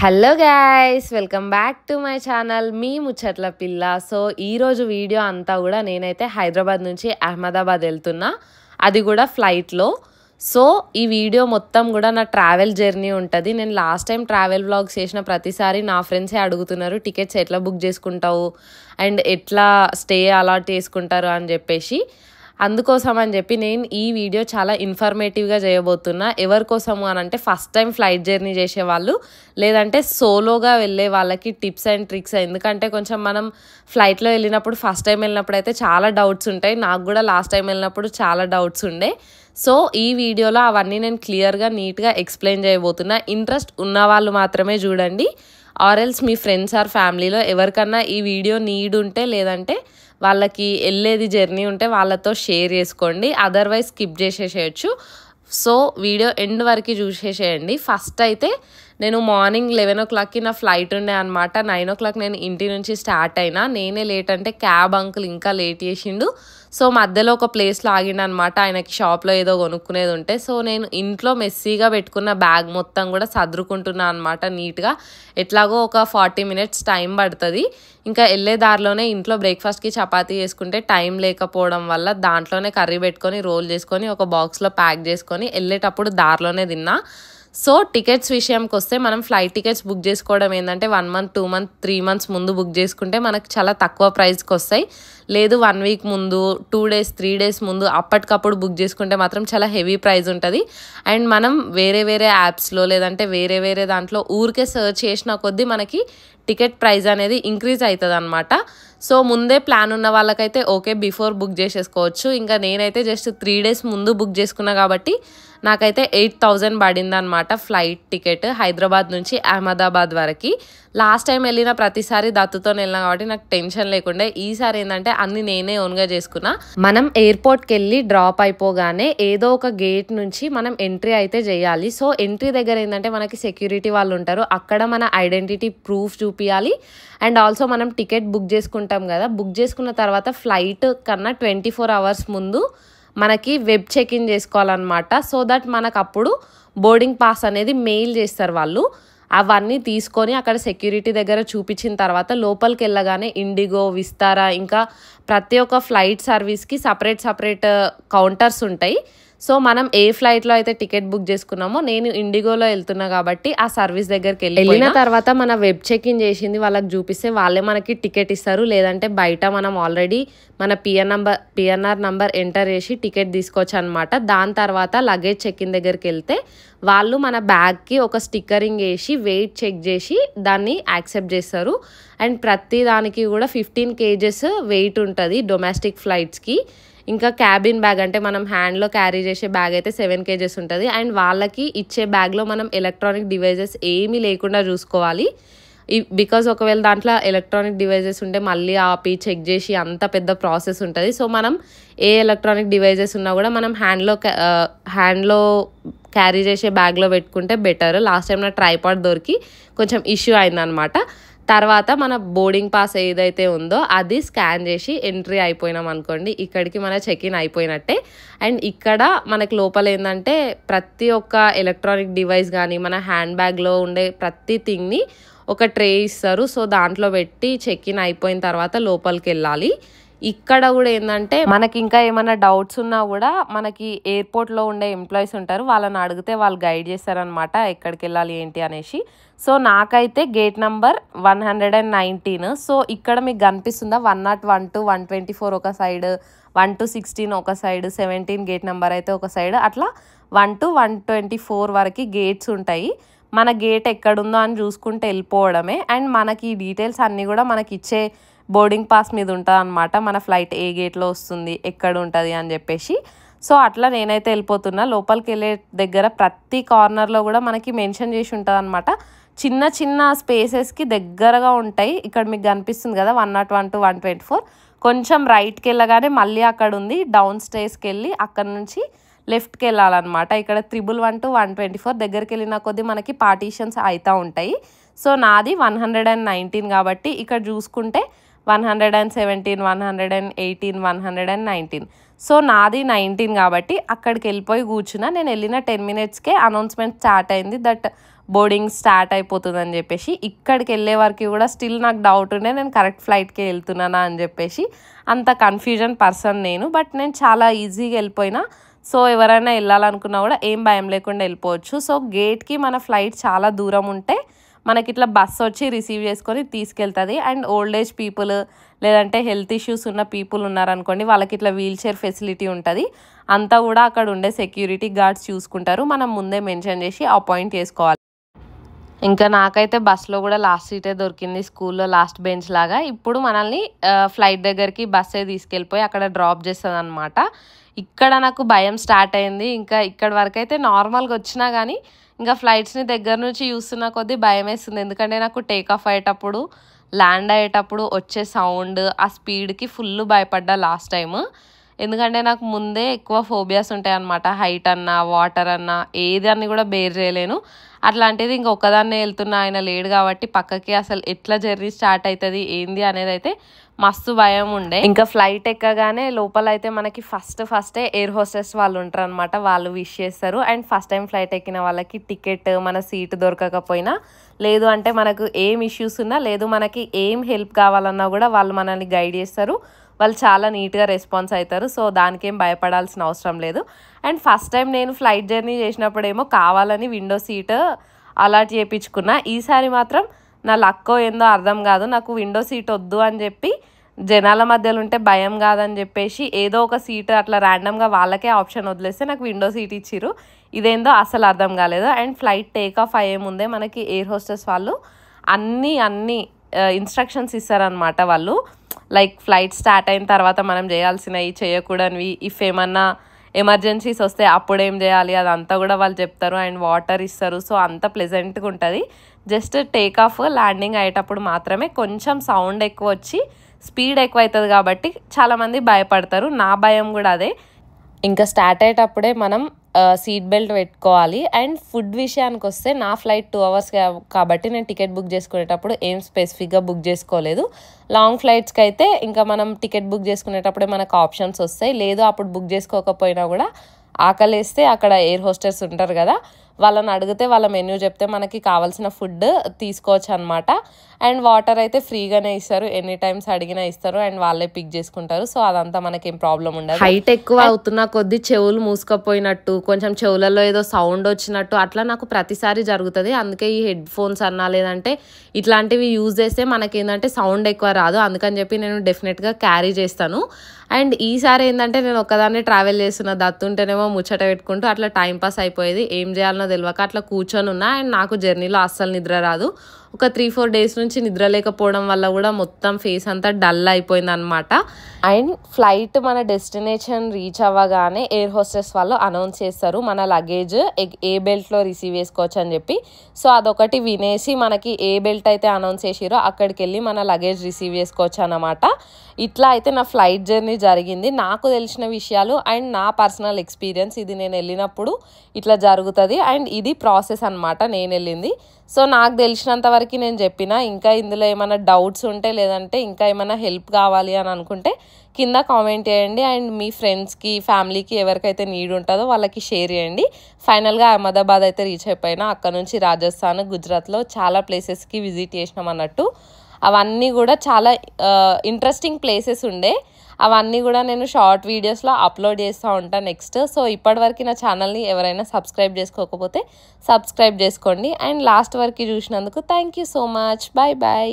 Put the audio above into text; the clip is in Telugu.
Hello guys, welcome back to my channel మీ ముచ్చట్ల పిల్ల. సో ఈరోజు వీడియో అంతా కూడా నేనైతే హైదరాబాద్ నుంచి అహ్మదాబాద్ వెళ్తున్నా, అది కూడా ఫ్లైట్లో. సో ఈ వీడియో మొత్తం కూడా నా ట్రావెల్ జర్నీ ఉంటుంది. నేను లాస్ట్ టైం ట్రావెల్ వ్లాగ్స్ చేసిన ప్రతిసారి నా ఫ్రెండ్సే అడుగుతున్నారు టికెట్స్ ఎట్లా బుక్ చేసుకుంటావు అండ్ ఎట్లా స్టే అలాట్ చేసుకుంటారు అని చెప్పేసి. అందుకోసం అని చెప్పి నేను ఈ వీడియో చాలా ఇన్ఫర్మేటివ్గా చేయబోతున్నా. ఎవరి కోసము అని అంటే ఫస్ట్ టైం ఫ్లైట్ జర్నీ చేసేవాళ్ళు, లేదంటే సోలోగా వెళ్ళే వాళ్ళకి టిప్స్ అండ్ ట్రిక్స్. ఎందుకంటే కొంచెం మనం ఫ్లైట్లో వెళ్ళినప్పుడు ఫస్ట్ టైం వెళ్ళినప్పుడు అయితే చాలా డౌట్స్ ఉంటాయి. నాకు కూడా లాస్ట్ టైం వెళ్ళినప్పుడు చాలా డౌట్స్ ఉండే. సో ఈ వీడియోలో అవన్నీ నేను క్లియర్గా నీట్గా ఎక్స్ప్లెయిన్ చేయబోతున్నా. ఇంట్రెస్ట్ ఉన్న వాళ్ళు మాత్రమే చూడండి, ఆర్ఎల్స్ మీ ఫ్రెండ్స్ ఆర్ ఫ్యామిలీలో ఎవరికన్నా ఈ వీడియో నీడ్ ఉంటే, లేదంటే వాళ్ళకి వెళ్ళేది జర్నీ ఉంటే వాళ్ళతో షేర్ చేసుకోండి. అదర్వైజ్ స్కిప్ చేసేసేయచ్చు. సో వీడియో ఎండ్ వరకు చూసేసేయండి. ఫస్ట్ అయితే నేను మార్నింగ్ 11 o'clockకి నా ఫ్లైట్ ఉండే అనమాట. 9 o'clock నేను ఇంటి నుంచి స్టార్ట్ అయినా. నేనే లేట్ అంటే క్యాబ్ అంకుల్ ఇంకా లేట్ చేసిండు. సో మధ్యలో ఒక ప్లేస్లో ఆగిండు అనమాట, ఆయనకి షాప్లో ఏదో కొనుక్కునేది ఉంటే. సో నేను ఇంట్లో మెస్సీగా పెట్టుకున్న బ్యాగ్ మొత్తం కూడా సర్దుకుంటున్నా అనమాట నీట్గా. ఎట్లాగో ఒక 40 minutes టైం పడుతుంది. ఇంకా వెళ్ళే దారిలోనే ఇంట్లో బ్రేక్ఫాస్ట్కి చపాతీ చేసుకుంటే టైం లేకపోవడం వల్ల దాంట్లోనే కర్రీ పెట్టుకొని రోల్ చేసుకొని ఒక బాక్స్లో ప్యాక్ చేసుకొని వెళ్ళేటప్పుడు దారిలోనే తిన్నా. సో టికెట్స్ విషయంకి వస్తే, మనం ఫ్లైట్ టికెట్స్ బుక్ చేసుకోవడం ఏంటంటే 1 month 2 months 3 months ముందు బుక్ చేసుకుంటే మనకు చాలా తక్కువ ప్రైస్కి వస్తాయి. లేదు 1 week ముందు, 2 days 3 days ముందు అప్పటికప్పుడు బుక్ చేసుకుంటే మాత్రం చాలా హెవీ ప్రైస్ ఉంటుంది. అండ్ మనం వేరే యాప్స్లో లేదంటే వేరే దాంట్లో ఊరికే సర్చ్ చేసిన కొద్దీ మనకి టికెట్ ప్రైస్ అనేది ఇంక్రీజ్ అవుతుంది అనమాట. సో ముందే ప్లాన్ ఉన్న వాళ్ళకైతే ఓకే, బిఫోర్ బుక్ చేసేసుకోవచ్చు. ఇంకా నేనైతే జస్ట్ 3 days ముందు బుక్ చేసుకున్నా కాబట్టి నాకైతే 8,000 పడింది అనమాట ఫ్లైట్ టికెట్ హైదరాబాద్ నుంచి అహ్మదాబాద్ వరకు. లాస్ట్ టైం వెళ్ళిన ప్రతిసారి దత్తుతో వెళ్ళినా కాబట్టి నాకు టెన్షన్ లేకుండే. ఈసారి ఏంటంటే అన్ని నేనే ఓన్గా చేసుకున్నా. మనం ఎయిర్పోర్ట్కి వెళ్ళి డ్రాప్ అయిపోగానే ఏదో ఒక గేట్ నుంచి మనం ఎంట్రీ అయితే చేయాలి. సో ఎంట్రీ దగ్గర ఏంటంటే మనకి సెక్యూరిటీ వాళ్ళు ఉంటారు, అక్కడ మన ఐడెంటిటీ ప్రూఫ్ చూపించాలి. అండ్ ఆల్సో మనం టికెట్ బుక్ చేసుకుంటాం కదా, బుక్ చేసుకున్న తర్వాత ఫ్లైట్ కన్నా 24 hours ముందు మనకి వెబ్ చెక్ ఇన్ చేసుకోవాలన్నమాట. సో దట్ మనకు అప్పుడు బోర్డింగ్ పాస్ అనేది మెయిల్ చేస్తారు వాళ్ళు. అవన్నీ తీసుకొని అక్కడ సెక్యూరిటీ దగ్గర చూపించిన తర్వాత లోపలికి వెళ్ళగానే ఇండిగో, విస్తారా, ఇంకా ప్రతి ఒక్క ఫ్లైట్ సర్వీస్కి సపరేట్ కౌంటర్స్ ఉంటాయి. సో మనం ఏ ఫ్లైట్లో అయితే టికెట్ బుక్ చేసుకున్నామో, నేను ఇండిగోలో వెళ్తున్నా కాబట్టి ఆ సర్వీస్ దగ్గరికి వెళ్ళిన తర్వాత మన వెబ్ చెక్ ఇన్ చేసింది వాళ్ళకి చూపిస్తే వాళ్ళే మనకి టికెట్ ఇస్తారు. లేదంటే బయట మనం ఆల్రెడీ మన పిఎన్ఆర్ నంబర్ ఎంటర్ చేసి టికెట్ తీసుకోవచ్చు అనమాట. దాని తర్వాత లగేజ్ చెక్ ఇన్ దగ్గరికి వెళ్తే వాళ్ళు మన బ్యాగ్కి ఒక స్టిక్కరింగ్ వేసి వెయిట్ చెక్ చేసి దాన్ని యాక్సెప్ట్ చేస్తారు. అండ్ ప్రతి దానికి కూడా 15 kgs వెయిట్ ఉంటుంది డొమెస్టిక్ ఫ్లైట్స్కి. ఇంకా క్యాబిన్ బ్యాగ్ అంటే మనం హ్యాండ్లో క్యారీ చేసే బ్యాగ్ అయితే 7 kgs ఉంటుంది. అండ్ వాళ్ళకి ఇచ్చే బ్యాగ్లో మనం ఎలక్ట్రానిక్ డివైజెస్ ఏమీ లేకుండా చూసుకోవాలి. బికాజ్ ఒకవేళ దాంట్లో ఎలక్ట్రానిక్ డివైజెస్ ఉంటే మళ్ళీ ఆపి చెక్ చేసి అంత పెద్ద ప్రాసెస్ ఉంటుంది. సో మనం ఏ ఎలక్ట్రానిక్ డివైజెస్ ఉన్నా కూడా మనం హ్యాండ్లో క్యారీ చేసే బ్యాగ్లో పెట్టుకుంటే బెటర్. లాస్ట్ టైం నా ట్రైపాడ్ దొరికి కొంచెం ఇష్యూ అయిందనమాట. తర్వాత మన బోర్డింగ్ పాస్ ఏదైతే ఉందో అది స్కాన్ చేసి ఎంట్రీ అయిపోయినాం అనుకోండి, ఇక్కడికి మన చెక్ ఇన్ అయిపోయినట్టే. అండ్ ఇక్కడ మనకి లోపల ఏంటంటే ప్రతి ఒక్క ఎలక్ట్రానిక్ డివైస్ కానీ మన హ్యాండ్ బ్యాగ్లో ఉండే ప్రతి థింగ్ని ఒక ట్రే ఇస్తారు. సో దాంట్లో పెట్టి చెక్ ఇన్ అయిపోయిన తర్వాత లోపలికి వెళ్ళాలి. ఇక్కడ కూడా ఏంటంటే మనకి ఇంకా ఏమైనా డౌట్స్ ఉన్నా కూడా మనకి ఎయిర్పోర్ట్లో ఉండే ఎంప్లాయీస్ ఉంటారు, వాళ్ళని అడిగితే వాళ్ళు గైడ్ చేస్తారనమాట ఎక్కడికి వెళ్ళాలి ఏంటి అనేసి. సో నాకైతే గేట్ నెంబర్ 119. సో ఇక్కడ మీకు కనిపిస్తుందా 101 to 124 ఒక సైడ్, 1 to 16 ఒక సైడ్, 17 గేట్ నెంబర్ అయితే ఒక సైడ్, అట్లా 1 to 124 వరకు గేట్స్ ఉంటాయి. మన గేట్ ఎక్కడుందో అని చూసుకుంటే వెళ్ళిపోవడమే. అండ్ మనకి ఈ డీటెయిల్స్ అన్నీ కూడా మనకి ఇచ్చే బోర్డింగ్ పాస్ మీద ఉంటుంది అనమాట, మన ఫ్లైట్ ఏ గేట్లో వస్తుంది, ఎక్కడ ఉంటుంది అని చెప్పేసి. సో అట్లా నేనైతే వెళ్ళిపోతున్నా. లోపలికి వెళ్ళే దగ్గర ప్రతి కార్నర్లో కూడా మనకి మెన్షన్ చేసి ఉంటుంది అనమాట. చిన్న స్పేసెస్కి దగ్గరగా ఉంటాయి. ఇక్కడ మీకు కనిపిస్తుంది కదా 101 to 124. కొంచెం రైట్కి వెళ్ళగానే మళ్ళీ అక్కడ ఉంది, డౌన్ స్టేర్స్కి వెళ్ళి అక్కడ నుంచి లెఫ్ట్కి వెళ్ళాలన్నమాట. ఇక్కడ 111 to 124 దగ్గరికి వెళ్ళిన కొద్దీ మనకి పార్టీషన్స్ అవుతూ ఉంటాయి. సో నాది 119 కాబట్టి ఇక్కడ చూసుకుంటే 117, 118, 119. సో నాది 19 కాబట్టి అక్కడికి వెళ్ళిపోయి కూర్చున్నా. నేను వెళ్ళిన 10 minutesకే అనౌన్స్మెంట్ స్టార్ట్ అయింది దట్ బోర్డింగ్ స్టార్ట్ అయిపోతుందని చెప్పేసి. ఇక్కడికి వెళ్ళే వరకు కూడా స్టిల్ నాకు డౌట్ ఉండే నేను కరెక్ట్ ఫ్లైట్కే వెళ్తున్నానా అని చెప్పేసి. అంత కన్ఫ్యూజన్ పర్సన్ నేను. బట్ నేను చాలా ఈజీగా వెళ్ళిపోయినా. సో ఎవరైనా వెళ్ళాలనుకున్నా కూడా ఏం భయం లేకుండా వెళ్ళిపోవచ్చు. సో గేట్కి మన ఫ్లైట్ చాలా దూరం ఉంటే మనకి ఇట్లా బస్సు వచ్చి రిసీవ్ చేసుకొని తీసుకెళ్తుంది. అండ్ ఓల్డ్ ఏజ్ పీపుల్ లేదంటే హెల్త్ ఇష్యూస్ ఉన్న పీపుల్ ఉన్నారనుకోండి, వాళ్ళకి ఇట్లా వీల్ చైర్ ఫెసిలిటీ ఉంటుంది. అంతా కూడా అక్కడ ఉండే సెక్యూరిటీ గార్డ్స్ చూసుకుంటారు. మనం ముందే మెన్షన్ చేసి అపాయింట్ చేసుకోవాలి. ఇంకా నాకైతే బస్సులో కూడా లాస్ట్ సీటే దొరికింది, స్కూల్లో లాస్ట్ బెంచ్ లాగా. ఇప్పుడు మనల్ని ఫ్లైట్ దగ్గరికి బస్సే తీసుకెళ్ళిపోయి అక్కడ డ్రాప్ చేస్తుంది అనమాట. ఇక్కడ నాకు భయం స్టార్ట్ అయింది. ఇంకా ఇక్కడ వరకు అయితే నార్మల్గా వచ్చినా కానీ ఇంకా ఫ్లైట్స్ని దగ్గర నుంచి చూస్తున్న కొద్దీ భయం వేస్తుంది. ఎందుకంటే నాకు టేక్ ఆఫ్ అయ్యేటప్పుడు, ల్యాండ్ అయ్యేటప్పుడు వచ్చే సౌండ్, ఆ స్పీడ్కి ఫుల్ భయపడ్డా లాస్ట్ టైం. ఎందుకంటే నాకు ముందే ఎక్కువ ఫోబియాస్ ఉంటాయి అన్నమాట. హైట్ అన్నా, వాటర్ అన్నా, ఏదాన్ని కూడా బేర్ చేయలేను. అట్లాంటిది ఇంక ఒక్కదాన్నే వెళ్తున్నా, ఆయన లేడు కాబట్టి పక్కకి అసలు ఎట్లా జర్నీ స్టార్ట్ అవుతుంది ఏంది అనేది అయితే మస్తు భయం ఉండే. ఇంకా ఫ్లైట్ ఎక్కగానే లోపల అయితే మనకి ఫస్టే ఎయిర్ హోస్టెస్ వాళ్ళు ఉంటారు అనమాట. వాళ్ళు విష్ చేస్తారు. అండ్ ఫస్ట్ టైం ఫ్లైట్ ఎక్కిన వాళ్ళకి టికెట్, మన సీట్ దొరకకపోయినా, లేదు అంటే మనకు ఏం ఇష్యూస్ ఉన్నా, లేదు మనకి ఏం హెల్ప్ కావాలన్నా కూడా వాళ్ళు మనల్ని గైడ్ చేస్తారు. వాళ్ళు చాలా నీట్గా రెస్పాన్స్ అవుతారు. సో దానికేం భయపడాల్సిన అవసరం లేదు. అండ్ ఫస్ట్ టైం నేను ఫ్లైట్ జర్నీ చేసినప్పుడేమో కావాలని విండో సీట్ అలాట్ చేయించుకున్నా. ఈసారి మాత్రం నా లక్కో ఏందో అర్థం కాదు, నాకు విండో సీట్ వద్దు అని చెప్పి, జనాల మధ్యలో ఉంటే భయం కాదని చెప్పేసి ఏదో ఒక సీట్ అట్లా ర్యాండమ్గా వాళ్ళకే ఆప్షన్ వదిలేస్తే నాకు విండో సీట్ ఇచ్చిర్రు. ఇదేందో అసలు అర్థం కాలేదు. అండ్ ఫ్లైట్ టేక్ ఆఫ్ అయ్యే ముందే మనకి ఎయిర్ హోస్టెస్ వాళ్ళు అన్ని ఇన్స్ట్రక్షన్స్ ఇస్తారనమాట. వాళ్ళు లైక్ ఫ్లైట్ స్టార్ట్ అయిన తర్వాత మనం చేయాల్సినవి, చేయకూడనివి, ఇఫ్ ఏమన్నా ఎమర్జెన్సీస్ వస్తే అప్పుడు ఏం చేయాలి అదంతా కూడా వాళ్ళు చెప్తారు. అండ్ వాటర్ ఇస్తారు. సో అంత ప్లెజెంట్గా ఉంటుంది. జస్ట్ టేక్ ఆఫ్, ల్యాండింగ్ అయ్యేటప్పుడు మాత్రమే కొంచెం సౌండ్ ఎక్కువ వచ్చి స్పీడ్ ఎక్కువ అవుతుంది కాబట్టి చాలామంది భయపడతారు. నా భయం కూడా అదే. ఇంకా స్టార్ట్ అయ్యేటప్పుడే మనం సీట్ బెల్ట్ పెట్టుకోవాలి. అండ్ ఫుడ్ విషయానికి వస్తే నా ఫ్లైట్ 2 hours కాబట్టి నేను టికెట్ బుక్ చేసుకునేటప్పుడు ఏం స్పెసిఫిక్గా బుక్ చేసుకోలేదు. లాంగ్ ఫ్లైట్స్కి అయితే ఇంకా మనం టికెట్ బుక్ చేసుకునేటప్పుడే మనకు ఆప్షన్స్ వస్తాయి. లేదు అప్పుడు బుక్ చేసుకోకపోయినా కూడా ఆకలేస్తే అక్కడ ఎయిర్ హోస్టెస్ ఉంటారు కదా, వాళ్ళని అడిగితే వాళ్ళ మెన్యూ చెప్తే మనకి కావాల్సిన ఫుడ్ తీసుకోవచ్చు అనమాట. అండ్ వాటర్ అయితే ఫ్రీగానే ఇస్తారు, ఎనీ టైమ్స్ అడిగినా ఇస్తారు. అండ్ వాళ్ళే పిక్ చేసుకుంటారు. సో అదంతా మనకేం ప్రాబ్లం ఉండదు. హైట్ ఎక్కువ అవుతున్న కొద్దీ చెవులు మూసుకపోయినట్టు, కొంచెం చెవులలో ఏదో సౌండ్ వచ్చినట్టు అట్లా నాకు ప్రతిసారి జరుగుతుంది. అందుకే ఈ హెడ్ ఫోన్స్ అన్నా లేదంటే ఇట్లాంటివి యూజ్ చేస్తే మనకి ఏంటంటే సౌండ్ ఎక్కువ రాదు. అందుకని చెప్పి నేను డెఫినెట్గా క్యారీ చేస్తాను. అండ్ ఈసారి ఏంటంటే నేను ఒక్కదాన్నే ట్రావెల్ చేస్తున్నా, దత్తుంటేనేమో ముచ్చట పెట్టుకుంటూ అట్లా టైంపాస్ అయిపోయేది. ఏం చేయాలనో తెలియక అట్లా కూర్చొని ఉన్నా. అండ్ నాకు జర్నీలో అస్సలు నిద్ర రాదు. ఒక 3-4 days నుంచి నిద్ర లేకపోవడం వల్ల కూడా మొత్తం ఫేస్ అంతా డల్ అయిపోయింది అనమాట. అండ్ ఫ్లైట్ మన డెస్టినేషన్ రీచ్ అవ్వగానే ఎయిర్ హోస్టెస్ వాళ్ళు అనౌన్స్ చేస్తారు మన లగేజ్ ఏ బెల్ట్లో రిసీవ్ చేసుకోవచ్చు అని చెప్పి. సో అదొకటి వినేసి మనకి ఏ బెల్ట్ అయితే అనౌన్స్ చేసిరో అక్కడికి వెళ్ళి మన లగేజ్ రిసీవ్ చేసుకోవచ్చు అన్నమాట. ఇట్లా అయితే నా ఫ్లైట్ జర్నీ జరిగింది. నాకు తెలిసిన విషయాలు అండ్ నా పర్సనల్ ఎక్స్పీరియన్స్, ఇది నేను వెళ్ళినప్పుడు ఇట్లా జరుగుతుంది. అండ్ ఇది ప్రాసెస్ అనమాట నేను వెళ్ళింది. సో నాకు తెలిసినంత వరకు నేను చెప్పిన. ఇంకా ఇందులో ఏమైనా డౌట్స్ ఉంటే లేదంటే ఇంకా ఏమైనా హెల్ప్ కావాలి అని అనుకుంటే కింద కామెంట్ చేయండి. అండ్ మీ ఫ్రెండ్స్కి, ఫ్యామిలీకి ఎవరికైతే నీడ్ ఉంటుందో వాళ్ళకి షేర్ చేయండి. ఫైనల్గా అహ్మదాబాద్ అయితే రీచ్ అయిపోయినా. అక్కడ నుంచి రాజస్థాన్, గుజరాత్లో చాలా ప్లేసెస్కి విజిట్ చేసినాం అన్నట్టు. అవన్నీ కూడా చాలా ఇంట్రెస్టింగ్ ప్లేసెస్ ఉండే. అవన్నీ కూడా నేను షార్ట్ వీడియోస్లో అప్లోడ్ చేస్తూ ఉంటాను నెక్స్ట్. సో ఇప్పటివరకు నా ఛానల్ని ఎవరైనా సబ్స్క్రైబ్ చేసుకోకపోతే సబ్స్క్రైబ్ చేసుకోండి. అండ్ లాస్ట్ వరకు చూసినందుకు thank you so much. Bye bye.